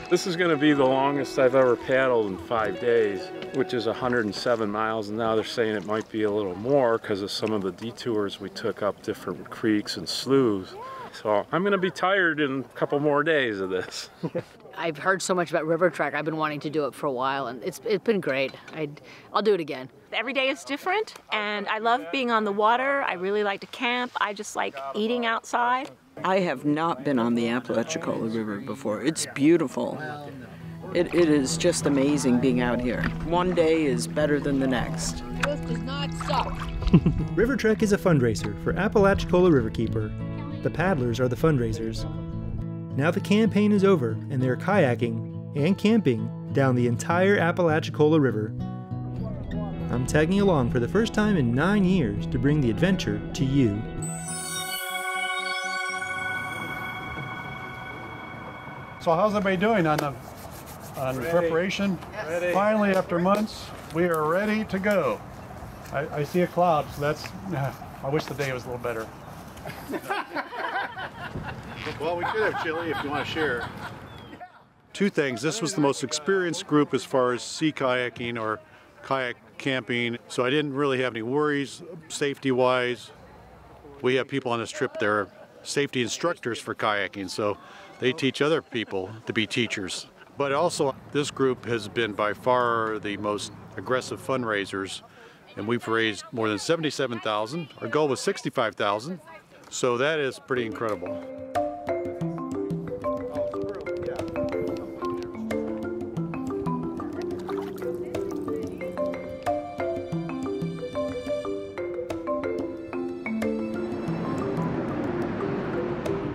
This is going to be the longest I've ever paddled in 5 days, which is 107 miles. And now they're saying it might be a little more because of some of the detours we took up different creeks and sloughs. So I'm going to be tired in a couple more days of this. I've heard so much about RiverTrek. I've been wanting to do it for a while, and it's been great. I'll do it again. Every day is different, and I love being on the water. I really like to camp. I just like eating outside. I have not been on the Apalachicola River before. It's beautiful. It is just amazing being out here. One day is better than the next. This does not suck. RiverTrek is a fundraiser for Apalachicola Riverkeeper. The paddlers are the fundraisers. Now the campaign is over, and they're kayaking and camping down the entire Apalachicola River. I'm tagging along for the first time in 9 years to bring the adventure to you. So how's everybody doing on preparation? Ready. Finally, after months, we are ready to go. I see a cloud, so that's, I wish the day was a little better. Well, we could have chili if you want to share. Two things. This was the most experienced group as far as sea kayaking or kayak camping, so I didn't really have any worries safety-wise. We have people on this trip that are safety instructors for kayaking, so they teach other people to be teachers. But also, this group has been by far the most aggressive fundraisers, and we've raised more than $77,000. Our goal was $65,000, so that is pretty incredible.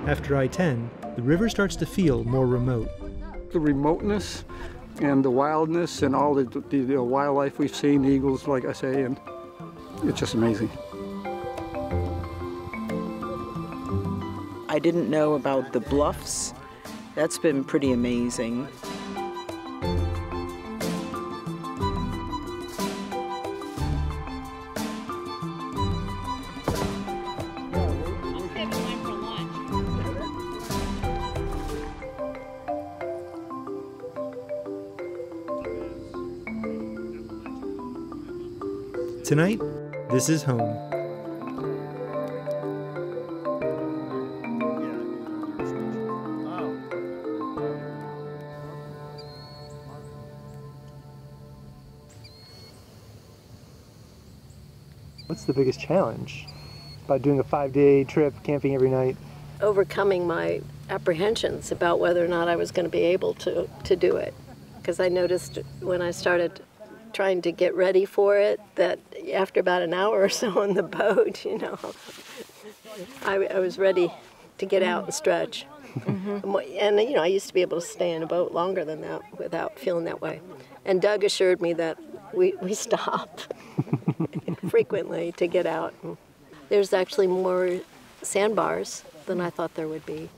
After I-10, the river starts to feel more remote. The remoteness and the wildness and all the wildlife we've seen, the eagles, like I say, and it's just amazing. I didn't know about the bluffs. That's been pretty amazing. Tonight, this is home. What's the biggest challenge about doing a 5-day trip, camping every night? Overcoming my apprehensions about whether or not I was going to be able to do it. Because I noticed when I started trying to get ready for it that after about an hour or so on the boat, you know, I was ready to get out and stretch. Mm-hmm. And, you know, I used to be able to stay in a boat longer than that without feeling that way. And Doug assured me that we stop frequently to get out. There's actually more sandbars than I thought there would be.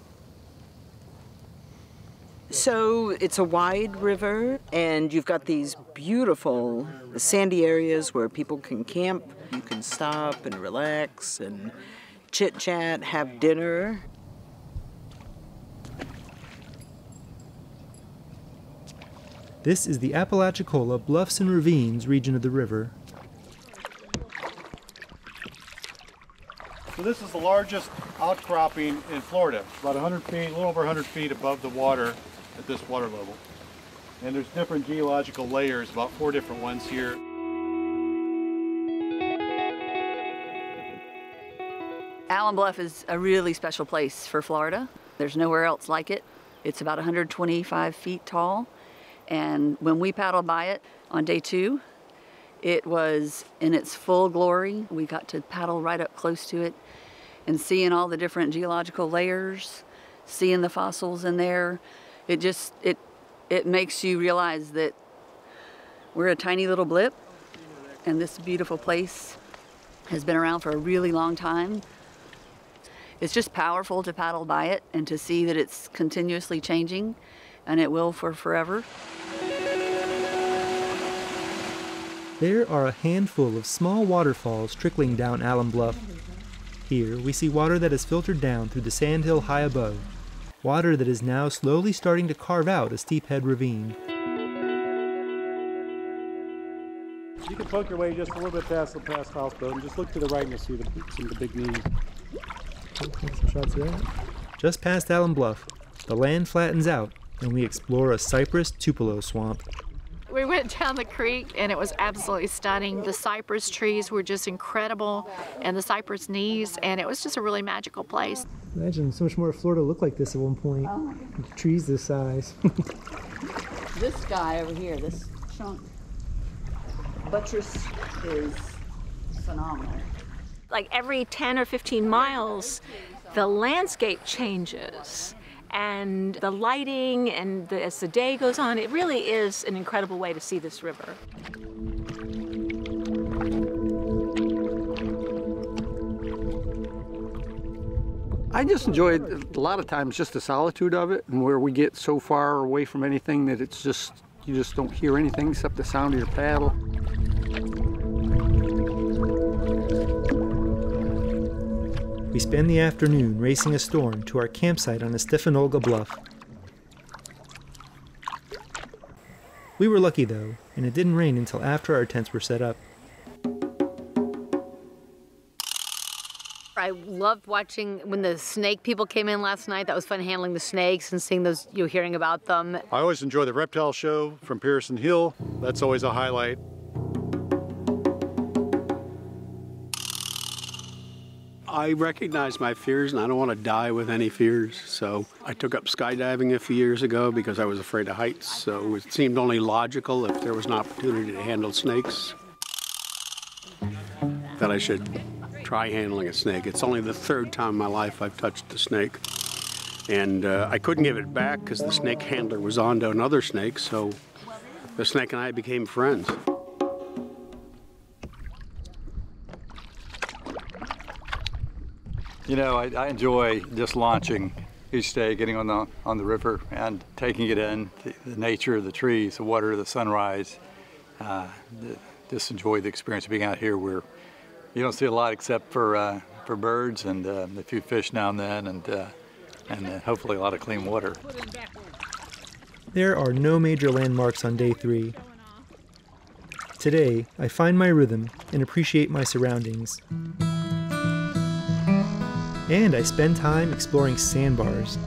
So it's a wide river, and you've got these beautiful sandy areas where people can camp. You can stop and relax and chit-chat, have dinner. This is the Apalachicola Bluffs and Ravines region of the river. So this is the largest outcropping in Florida, about 100 feet, a little over 100 feet above the water at this water level. And there's different geological layers, about 4 different ones here. Allen Bluff is a really special place for Florida. There's nowhere else like it. It's about 125 feet tall. And when we paddled by it on day 2, it was in its full glory. We got to paddle right up close to it and seeing all the different geological layers, seeing the fossils in there. It makes you realize that we're a tiny little blip, and this beautiful place has been around for a really long time. It's just powerful to paddle by it and to see that it's continuously changing, and it will for forever. There are a handful of small waterfalls trickling down Allen Bluff. Here we see water that is filtered down through the sandhill high above. water that is now slowly starting to carve out a steep head ravine. You can poke your way just a little bit past the houseboat and just look to the right and you'll see some of the big knees. Some shots of that. Just past Allen Bluff, the land flattens out and we explore a cypress tupelo swamp. We went down the creek and it was absolutely stunning. The cypress trees were just incredible and the cypress knees, and it was just a really magical place. Imagine so much more of Florida looked like this at one point. Oh. Trees this size. This guy over here, this chunk, buttress is phenomenal. Like every 10 or 15 miles, the landscape changes. And the lighting, and as the day goes on, it really is an incredible way to see this river. I just enjoyed a lot of times just the solitude of it, and where we get so far away from anything that it's just, you just don't hear anything except the sound of your paddle. We spend the afternoon racing a storm to our campsite on Estefanolga Bluff. We were lucky though, and it didn't rain until after our tents were set up. I loved watching when the snake people came in last night. That was fun, handling the snakes and seeing those, hearing about them. I always enjoy the reptile show from Pearson Hill. That's always a highlight. I recognize my fears and I don't want to die with any fears. So I took up skydiving a few years ago because I was afraid of heights. So it seemed only logical, if there was an opportunity to handle snakes, that I should try handling a snake. It's only the third time in my life I've touched a snake. And I couldn't give it back because the snake handler was on to another snake. So the snake and I became friends. You know, I enjoy just launching each day, getting on the river and taking it in, the nature of the trees, the water, the sunrise. Just enjoy the experience of being out here where you don't see a lot except for birds and a few fish now and then, and hopefully a lot of clean water. There are no major landmarks on day 3. Today, I find my rhythm and appreciate my surroundings. And I spend time exploring sandbars.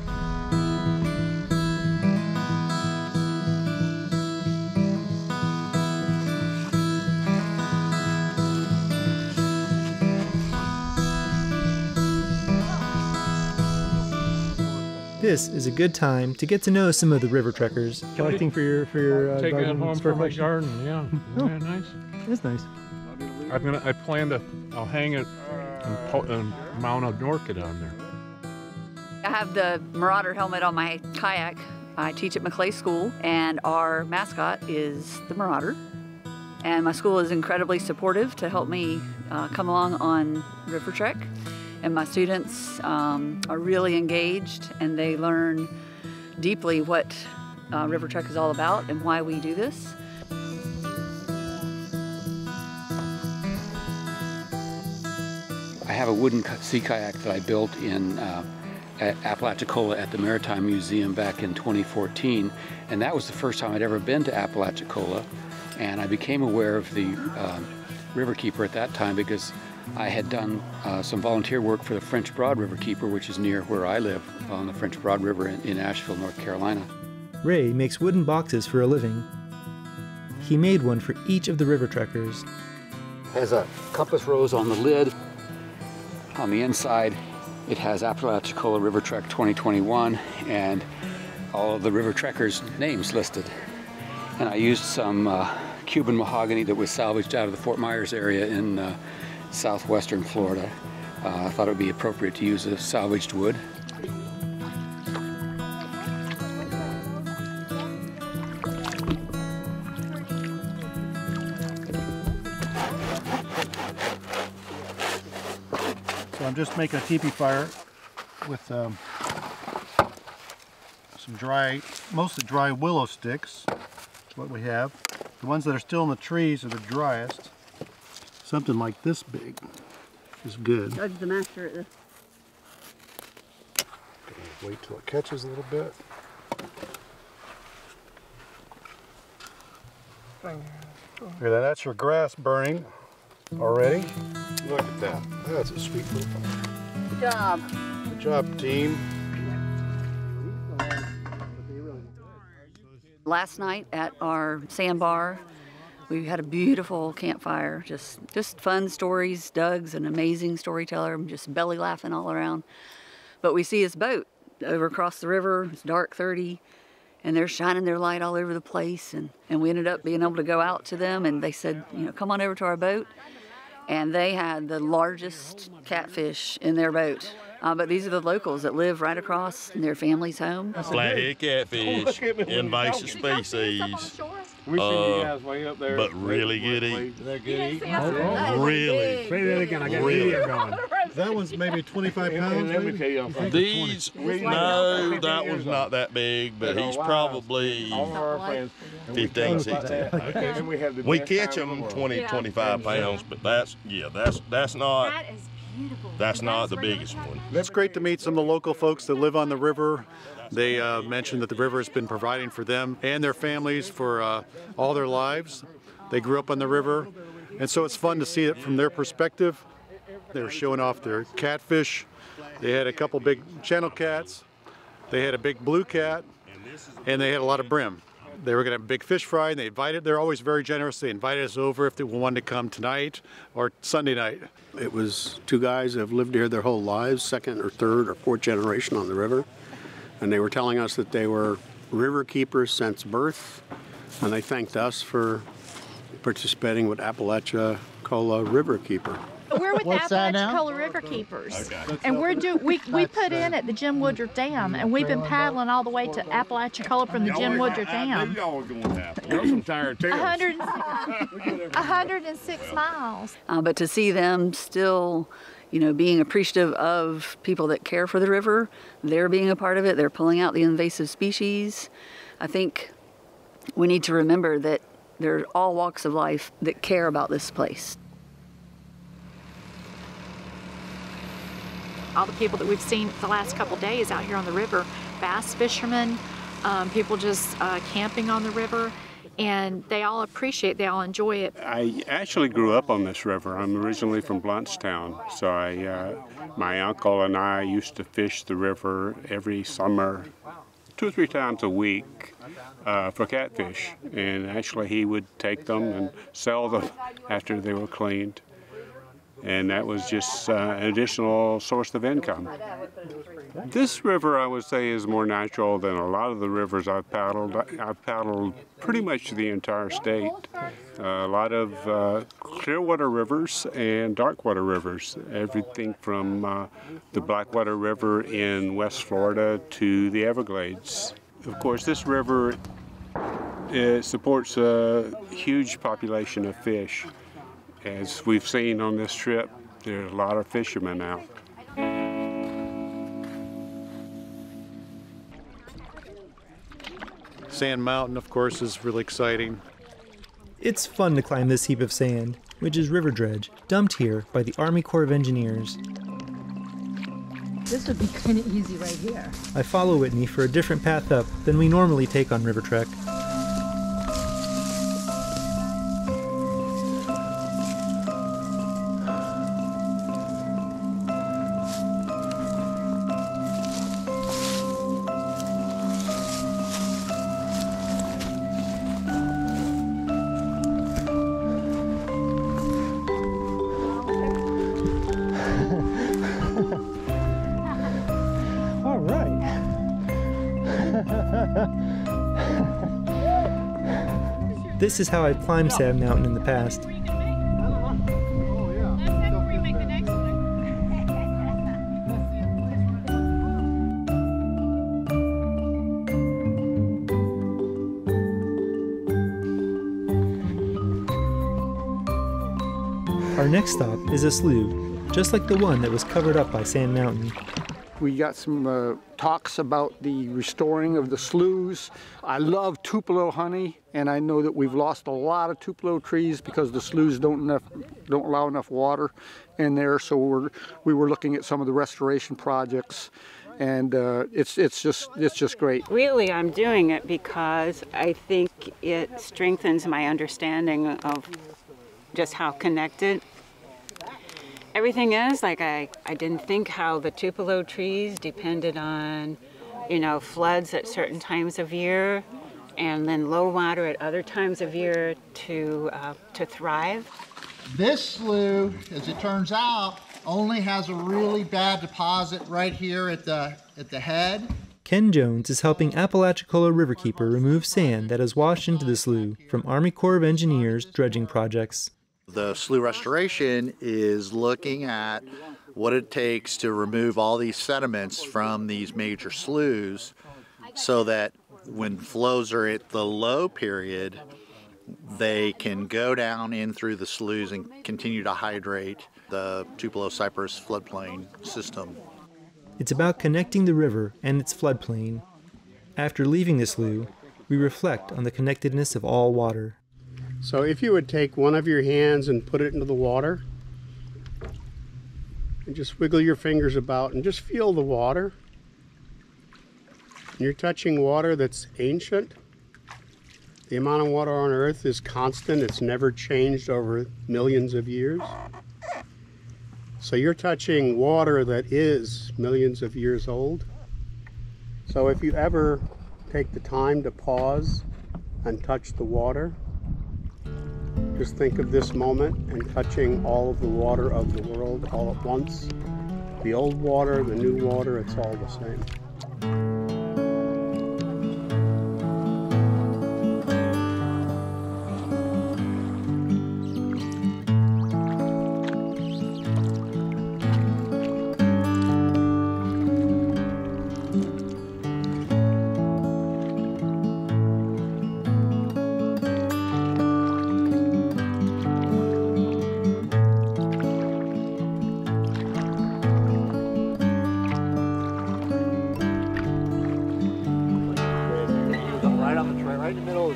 This is a good time to get to know some of the river trekkers. Collecting for your take it garden home store for my collection? garden. Yeah, Oh. yeah, nice. That's nice. I plan to. I'll hang it and mount an orchid on there. I have the Marauder helmet on my kayak. I teach at McClay School, and our mascot is the Marauder. And my school is incredibly supportive to help me come along on RiverTrek. And my students are really engaged, and they learn deeply what RiverTrek is all about and why we do this. I have a wooden sea kayak that I built in at Apalachicola at the Maritime Museum back in 2014, and that was the first time I'd ever been to Apalachicola, and I became aware of the Riverkeeper at that time because I had done some volunteer work for the French Broad Riverkeeper, which is near where I live on the French Broad River in Asheville, North Carolina. Ray makes wooden boxes for a living. He made one for each of the river trekkers. Has a compass rose on the lid. On the inside, it has Apalachicola RiverTrek 2021 and all of the river trekkers' names listed. And I used some Cuban mahogany that was salvaged out of the Fort Myers area in southwestern Florida. I thought it would be appropriate to use a salvaged wood. So I'm just making a teepee fire with some mostly dry willow sticks. That's what we have. The ones that are still in the trees are the driest. Something like this big is good. Doug's the master at this. Wait till it catches a little bit. Okay, that's your grass burning already. Look at that. That's a sweet little fire. Good job. Good job, team. Last night at our sandbar, we had a beautiful campfire, just fun stories. Doug's an amazing storyteller, just belly laughing all around. But we see his boat over across the river. It's dark 30, and they're shining their light all over the place. And we ended up being able to go out to them, and they said, you know, come on over to our boat. And they had the largest catfish in their boat. But these are the locals that live right across in their family's home. Flathead catfish, invasive species. We see you guys way up there. But really good eat. They're good eating? Really. Say that again. I got Really. video going. That one's maybe 25 pounds. Let me tell you, These, no, that one's not that big, but he's probably all of our friends. 15, 16. We catch them 20, 25 pounds, but that's not. That's not the biggest one. It's great to meet some of the local folks that live on the river. They mentioned that the river has been providing for them and their families for all their lives. They grew up on the river, and so it's fun to see it from their perspective. They were showing off their catfish. They had a couple big channel cats. They had a big blue cat, and they had a lot of brim. They were going to have a big fish fry, and they're always very generous. They invited us over if they wanted to come tonight or Sunday night. It was two guys that have lived here their whole lives, second or third or fourth generation on the river. And they were telling us that they were river keepers since birth. And they thanked us for participating with Apalachicola Riverkeeper. We're with Apalachicola Riverkeepers, and we put in at the Woodruff Dam, and we've been paddling all the way to Apalachicola from the Woodruff Dam. 106 miles. But to see them still, you know, being appreciative of people that care for the river, they're being a part of it, they're pulling out the invasive species. I think we need to remember that there are all walks of life that care about this place. All the people that we've seen the last couple days out here on the river, bass fishermen, people just camping on the river, and they all appreciate, they all enjoy it. I actually grew up on this river. I'm originally from Blountstown, so my uncle and I used to fish the river every summer, 2 or 3 times a week for catfish, and actually he would take them and sell them after they were cleaned. And that was just an additional source of income. This river, I would say, is more natural than a lot of the rivers I've paddled. I've paddled pretty much the entire state. A lot of clear water rivers and dark water rivers. Everything from the Blackwater River in West Florida to the Everglades. Of course, this river supports a huge population of fish. As we've seen on this trip, there are a lot of fishermen out. Sand Mountain, of course, is really exciting. It's fun to climb this heap of sand, which is river dredge, dumped here by the Army Corps of Engineers. This would be kind of easy right here. I follow Whitney for a different path up than we normally take on RiverTrek. This is how I've climbed Sand Mountain in the past. Our next stop is a slough, just like the one that was covered up by Sand Mountain. We got some talks about the restoring of the sloughs. I love tupelo honey, and I know that we've lost a lot of tupelo trees because the sloughs don't allow enough water in there. So we were looking at some of the restoration projects and it's just great. Really, I'm doing it because I think it strengthens my understanding of just how connected everything is. Like I didn't think how the tupelo trees depended on, floods at certain times of year, and then low water at other times of year to thrive. This slough, as it turns out, only has a really bad deposit right here at the head. Ken Jones is helping Apalachicola Riverkeeper remove sand that has washed into the slough from Army Corps of Engineers dredging projects. The slough restoration is looking at what it takes to remove all these sediments from these major sloughs so that when flows are at the low period, they can go down in through the sloughs and continue to hydrate the Tupelo Cypress floodplain system. It's about connecting the river and its floodplain. After leaving the slough, we reflect on the connectedness of all water. So if you would take one of your hands and put it into the water, and just wiggle your fingers about and just feel the water. And you're touching water that's ancient. The amount of water on Earth is constant. It's never changed over millions of years. So you're touching water that is millions of years old. So if you ever take the time to pause and touch the water, just think of this moment and touching all of the water of the world all at once. The old water, the new water, it's all the same.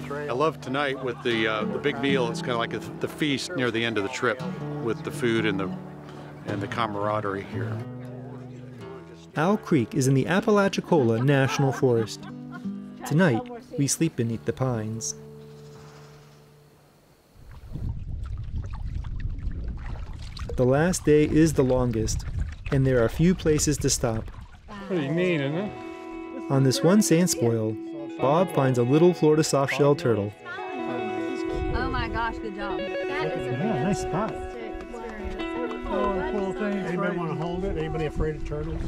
I love tonight with the big meal. It's kind of like the feast near the end of the trip with the food and the camaraderie here. Owl Creek is in the Apalachicola National Forest. Tonight, we sleep beneath the pines. The last day is the longest, and there are few places to stop. Pretty neat, isn't it? On this one sand spoil, Bob finds a little Florida softshell turtle. Oh my gosh, good job. That is a nice spot. Oh, cool thing. Anybody want to hold it? Anybody afraid of turtles?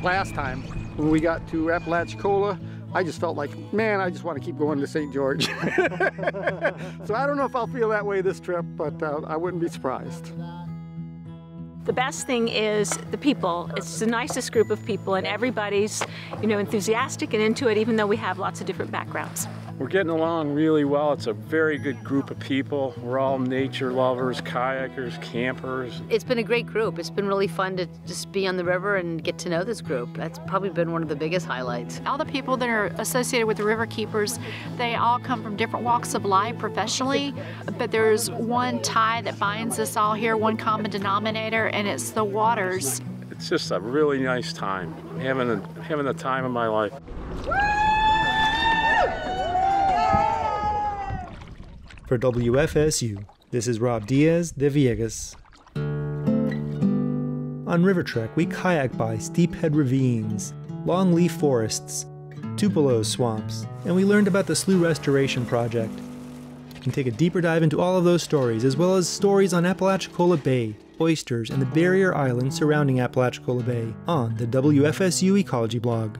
Last time, when we got to Apalachicola, I just felt like, man, I just want to keep going to St. George. So I don't know if I'll feel that way this trip, but I wouldn't be surprised. The best thing is the people. It's the nicest group of people, and everybody's, enthusiastic and into it, even though we have lots of different backgrounds. We're getting along really well. It's a very good group of people. We're all nature lovers, kayakers, campers. It's been a great group. It's been really fun to just be on the river and get to know this group. That's probably been one of the biggest highlights. All the people that are associated with the Riverkeepers, they all come from different walks of life professionally, but there's one tie that binds us all here, one common denominator, and it's the waters. It's just a really nice time. Having the time of my life. For WFSU, this is Rob Diaz de Villegas. On RiverTrek, we kayak by steep-head ravines, longleaf forests, tupelo swamps, and we learned about the Slough Restoration Project. You can take a deeper dive into all of those stories, as well as stories on Apalachicola Bay, oysters, and the barrier islands surrounding Apalachicola Bay on the WFSU Ecology blog.